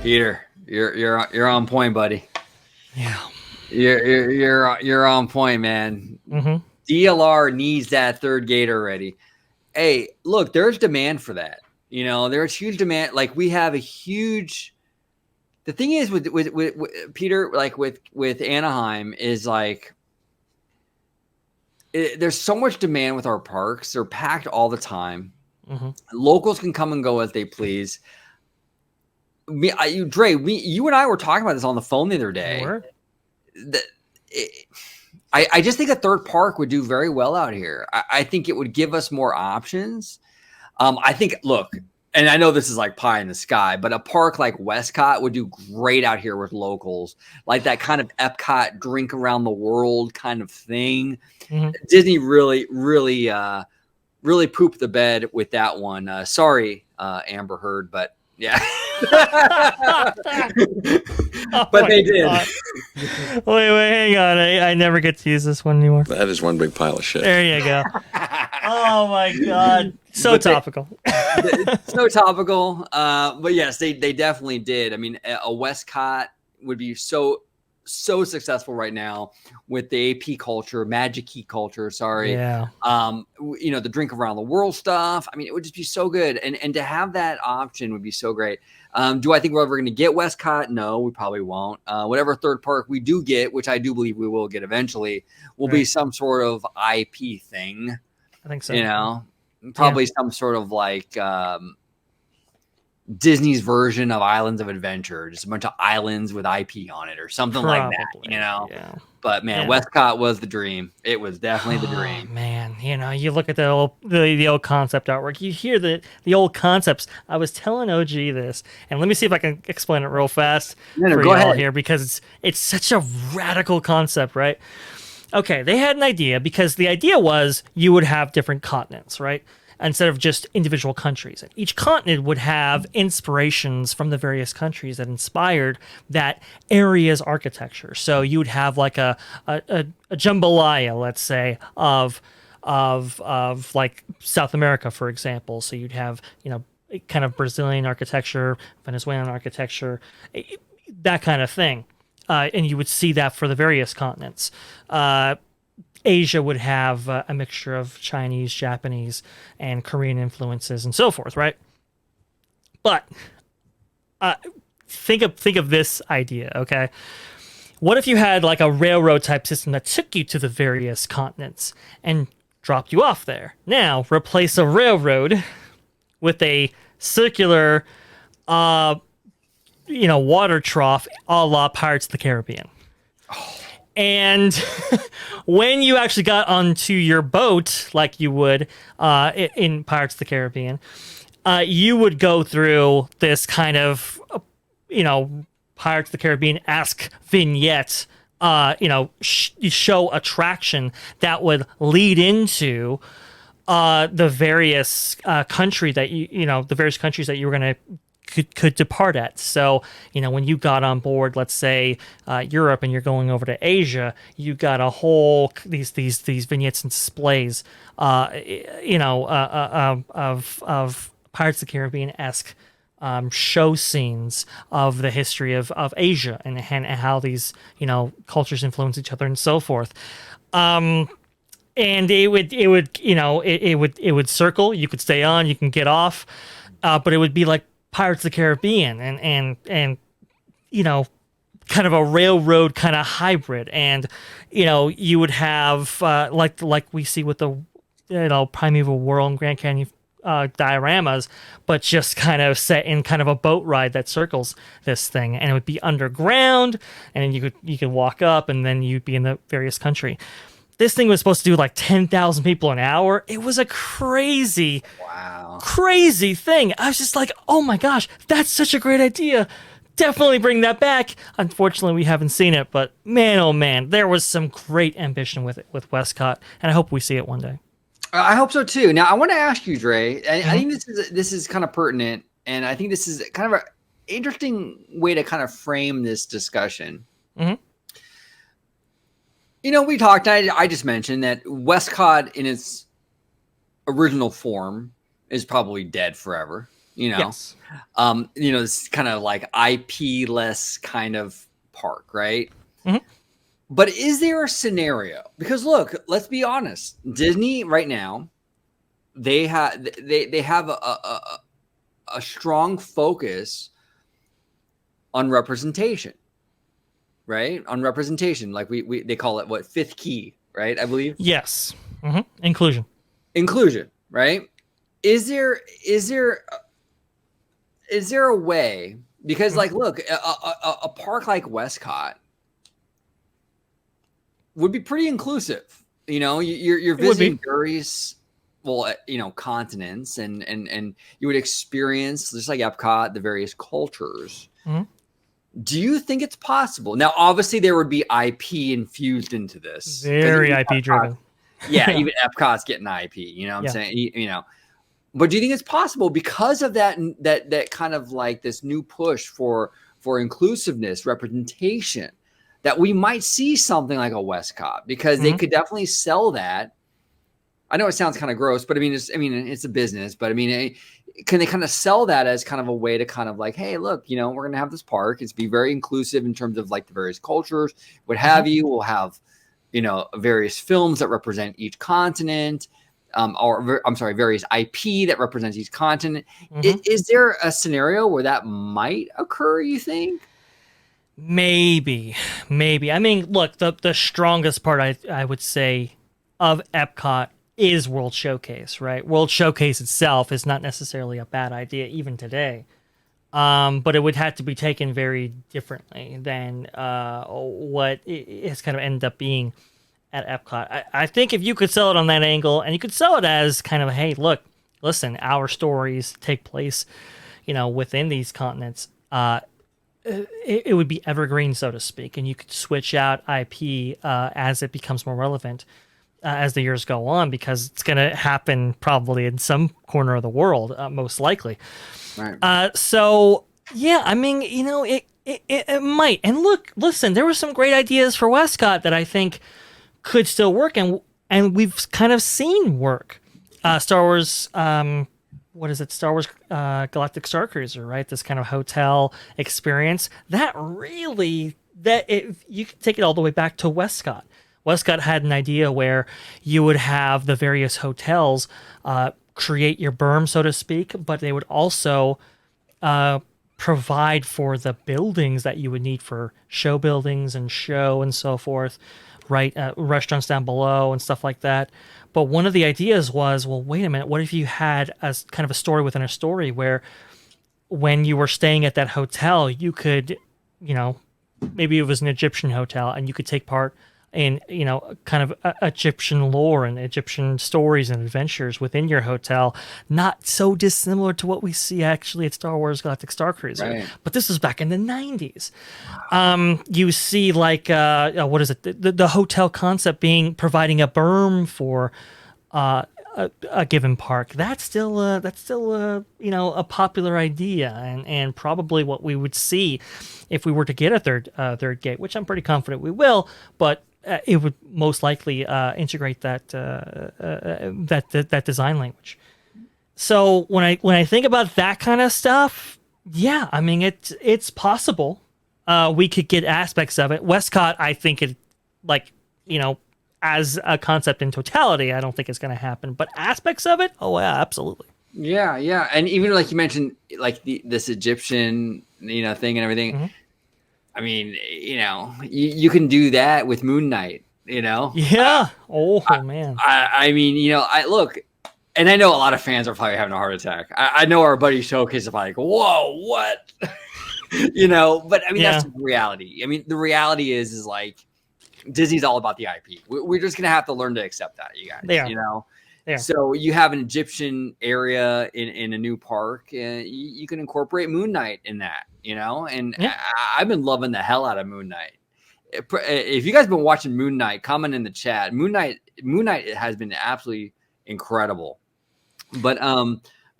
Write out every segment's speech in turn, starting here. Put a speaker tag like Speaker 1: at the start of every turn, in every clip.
Speaker 1: Peter, you're on point, buddy.
Speaker 2: Yeah.
Speaker 1: You're on point, man.
Speaker 2: Mm-hmm.
Speaker 1: DLR needs that third gate already. Hey, look, there's demand for that. You know, there's huge demand. Like we have a huge. The thing is with Peter, like with Anaheim, is like there's so much demand with our parks. They're packed all the time.
Speaker 2: Mm-hmm. Locals
Speaker 1: can come and go as they please. Dre, you and I were talking about this on the phone the other day. I just think a third park would do very well out here. I think it would give us more options. I think, look, and I know this is like pie in the sky, but a park like WESTCOT would do great out here with locals, like that kind of Epcot drink around the world kind of thing. Mm-hmm. Disney really pooped the bed with that one. Sorry, Amber Heard, but yeah. But they did.
Speaker 2: Wait, hang on. I never get to use this one anymore.
Speaker 3: That is one big pile of shit.
Speaker 2: There you go. Oh my God. So topical.
Speaker 1: So topical. But yes, they definitely did. I mean, a WESTCOT would be so successful right now with the AP culture, Magic Key culture. Sorry.
Speaker 2: Yeah.
Speaker 1: You know, the drink around the world stuff. I mean, it would just be so good. And to have that option would be so great. Do I think we're ever going to get WESTCOT? No, we probably won't. Whatever third park we do get, which I do believe we will get eventually, will be some sort of IP thing.
Speaker 2: I think so.
Speaker 1: You know, probably some sort of like Disney's version of Islands of Adventure, just a bunch of islands with IP on it or something like that, you know?
Speaker 2: Yeah.
Speaker 1: But man, WESTCOT was the dream. It was definitely the dream.
Speaker 2: Man, you know, you look at the old concept artwork, you hear the old concepts. I was telling OG this, and let me see if I can explain it real fast for
Speaker 1: go
Speaker 2: you
Speaker 1: ahead
Speaker 2: all here, because it's such a radical concept, right? Okay, they had an idea, because the idea was you would have different continents, right? Instead of just individual countries. And each continent would have inspirations from the various countries that inspired that area's architecture. So you would have like a jambalaya, let's say, of like South America, for example. So you'd have, you know, kind of Brazilian architecture, Venezuelan architecture, that kind of thing. And you would see that for the various continents. Asia would have a mixture of Chinese, Japanese, and Korean influences and so forth, right? But think of this idea, okay? What if you had like a railroad type system that took you to the various continents and dropped you off there? Now, replace a railroad with a circular, water trough a la Pirates of the Caribbean. Oh. And when you actually got onto your boat, like you would in Pirates of the Caribbean, you would go through this kind of, Pirates of the Caribbean-esque vignette, show attraction that would lead into the various country that the various countries that you were going to could depart at. So, when you got on board, let's say Europe, and you're going over to Asia, you got a whole these vignettes and displays, of Pirates of the Caribbean-esque show scenes of the history of Asia and how these cultures influence each other and so forth. And it would circle. You could stay on, you can get off, but it would be like Pirates of the Caribbean and kind of a railroad kind of hybrid. And you would have like we see with the Primeval World and Grand Canyon dioramas, but just kind of set in kind of a boat ride that circles this thing, and it would be underground, and you could walk up, and then you'd be in the various country. This thing was supposed to do like 10,000 people an hour. It was a crazy thing. I was just like, oh my gosh, that's such a great idea. Definitely bring that back. Unfortunately, we haven't seen it, but man, oh man, there was some great ambition with WESTCOT, and I hope we see it one day.
Speaker 1: I hope so too. Now, I want to ask you, Dre. I think this is kind of pertinent, and I think this is kind of an interesting way to kind of frame this discussion.
Speaker 2: Mm-hmm.
Speaker 1: We talked, I just mentioned that WESTCOT in its original form is probably dead forever. You know,
Speaker 2: Yes.
Speaker 1: It's kind of like IP less kind of park, right?
Speaker 2: Mhm.
Speaker 1: But is there a scenario? Because look, let's be honest. Disney right now, they have a strong focus on representation, right? On representation, like we they call it what, fifth key, right? I believe
Speaker 2: Yes. Inclusion.
Speaker 1: inclusion, right? Is there is there is there a way? Because
Speaker 2: Mhm.
Speaker 1: like, look, a park like Westcott would be pretty inclusive. You're
Speaker 2: It would be.
Speaker 1: visiting various, well, continents, and you would experience, just like Epcot, the various cultures.
Speaker 2: Mhm.
Speaker 1: Do you think it's possible? Now, obviously, there would be IP infused into this because
Speaker 2: Very IP driven.
Speaker 1: yeah,
Speaker 2: Yeah.
Speaker 1: even Epcot's getting IP. You know what I'm
Speaker 2: Yeah.
Speaker 1: saying? But do you think it's possible because of that kind of like this new push for inclusiveness, representation, that we might see something like a Westcott, because they
Speaker 2: Mhm.
Speaker 1: could definitely sell that. I know it sounds kind of gross, but it's a business. But can they kind of sell that as kind of a way to kind of like, hey, look, we're going to have this park. It's be very inclusive in terms of like the various cultures, what
Speaker 2: Mhm.
Speaker 1: have you. We'll have, various films that represent each continent, various IP that represents each continent.
Speaker 2: Mhm.
Speaker 1: Is there a scenario where that might occur, you think?
Speaker 2: Maybe, maybe. I mean, look, the strongest part I would say of Epcot is World Showcase, right? World Showcase itself is not necessarily a bad idea even today. But it would have to be taken very differently than what it has kind of ended up being at Epcot. I think if you could sell it on that angle, and you could sell it as kind of, hey, look, listen, our stories take place, within these continents. It would be evergreen, so to speak, and you could switch out IP as it becomes more relevant as the years go on, because it's going to happen probably in some corner of the world, most likely.
Speaker 1: Right.
Speaker 2: So yeah, I mean, it might. And look, listen, there were some great ideas for Westcott that I think could still work, and we've kind of seen work. Star Wars, what is it? Star Wars Galactic Star Cruiser, right? This kind of hotel experience that really you can take it all the way back to Westcott. Westcott had an idea where you would have the various hotels create your berm, so to speak, but they would also provide for the buildings that you would need for show buildings and show and so forth, right? Restaurants down below and stuff like that. But one of the ideas was, well, wait a minute, what if you had a kind of a story within a story where when you were staying at that hotel, you could, maybe it was an Egyptian hotel, and you could take part in, kind of Egyptian lore and Egyptian stories and adventures within your hotel, not so dissimilar to what we see actually at Star Wars Galactic Star Cruiser.
Speaker 1: Right.
Speaker 2: But this was back in the 90s. You see, like, what is it? The hotel concept being providing a berm for a given park. That's still a popular idea, and probably what we would see if we were to get a third gate, which I'm pretty confident we will. But it would most likely integrate that design language. So when I think about that kind of stuff, yeah, I mean it's possible. We could get aspects of it. Westcott, I think it, like, as a concept in totality, I don't think it's going to happen. But aspects of it, oh yeah, absolutely.
Speaker 1: Yeah, yeah, and even like you mentioned, like this Egyptian, thing and everything.
Speaker 2: Mm-hmm.
Speaker 1: I mean, you can do that with Moon Knight.
Speaker 2: Yeah. Oh man.
Speaker 1: I mean, I look, and I know a lot of fans are probably having a heart attack. I know our buddy Showcase is like, whoa, what? But I mean,
Speaker 2: Yeah.
Speaker 1: that's the reality. I mean, the reality is like Disney's all about the IP. We're just gonna have to learn to accept that, you guys.
Speaker 2: They are. Yeah.
Speaker 1: So you have an Egyptian area in a new park, and you can incorporate Moon Knight in that, And
Speaker 2: Yeah.
Speaker 1: I've been loving the hell out of Moon Knight. If you guys have been watching Moon Knight, comment in the chat. Moon Knight has been absolutely incredible. But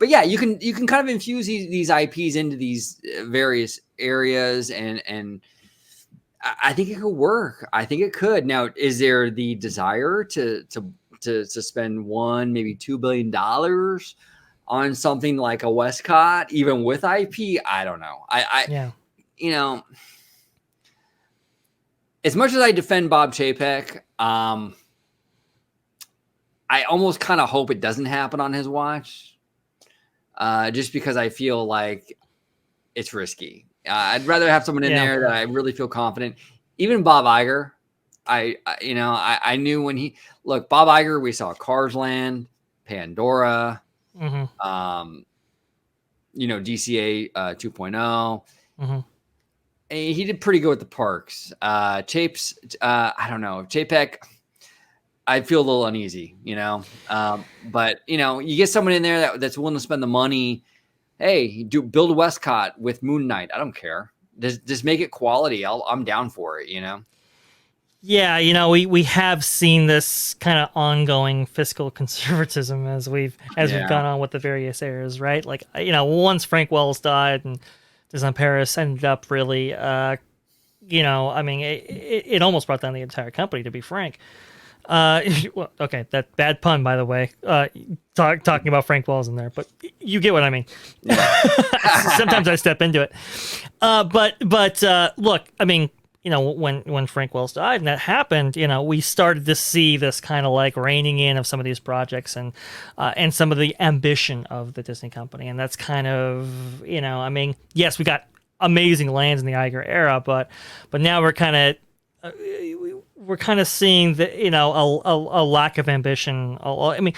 Speaker 1: yeah, you can kind of infuse these IPs into these various areas, and I think it could work. I think it could. Now, is there the desire to spend maybe $2 billion on something like a Westcott, even with IP. I don't know.
Speaker 2: Yeah.
Speaker 1: You know, as much as I defend Bob Chapek, I almost kind of hope it doesn't happen on his watch, just because I feel like it's risky. I'd rather have someone in there that I really feel confident. Even Bob Iger, I knew when Bob Iger, we saw Cars Land, Pandora, DCA 2.0. He did pretty good with the parks. Chapes, I don't know. Chapek, I feel a little uneasy, but you get someone in there that's willing to spend the money. Hey, build Westcott with Moon Knight. I don't care. Just make it quality. I'm down for it.
Speaker 2: Yeah, we have seen this kind of ongoing fiscal conservatism as we've gone on with the various eras, right? Like, once Frank Wells died and Disneyland Paris ended up really, I mean, it almost brought down the entire company, to be frank. Well, okay, that bad pun, by the way. Talking about Frank Wells in there, but you get what I mean. Yeah. Sometimes I step into it. But look, I mean, when Frank Wells died and that happened, we started to see this kind of like reining in of some of these projects and some of the ambition of the Disney company, and that's kind of, I mean, yes, we got amazing lands in the Iger era, but now we're kind of seeing the a lack of ambition. I mean,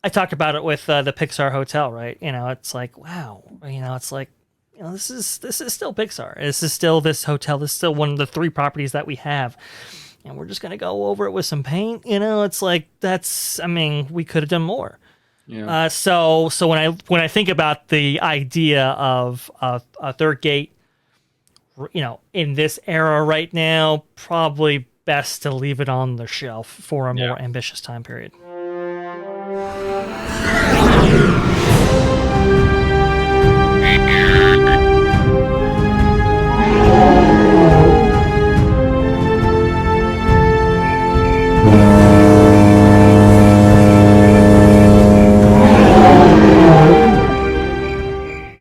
Speaker 2: I talked about it with the Pixar hotel, right? It's like, wow, it's like, this is still Pixar. This is still this hotel. This is still one of the 3 properties that we have, and we're just gonna go over it with some paint. It's like, I mean, we could have done more. Yeah. So when I think about the idea of a third gate, in this era right now, probably best to leave it on the shelf for a more ambitious time period.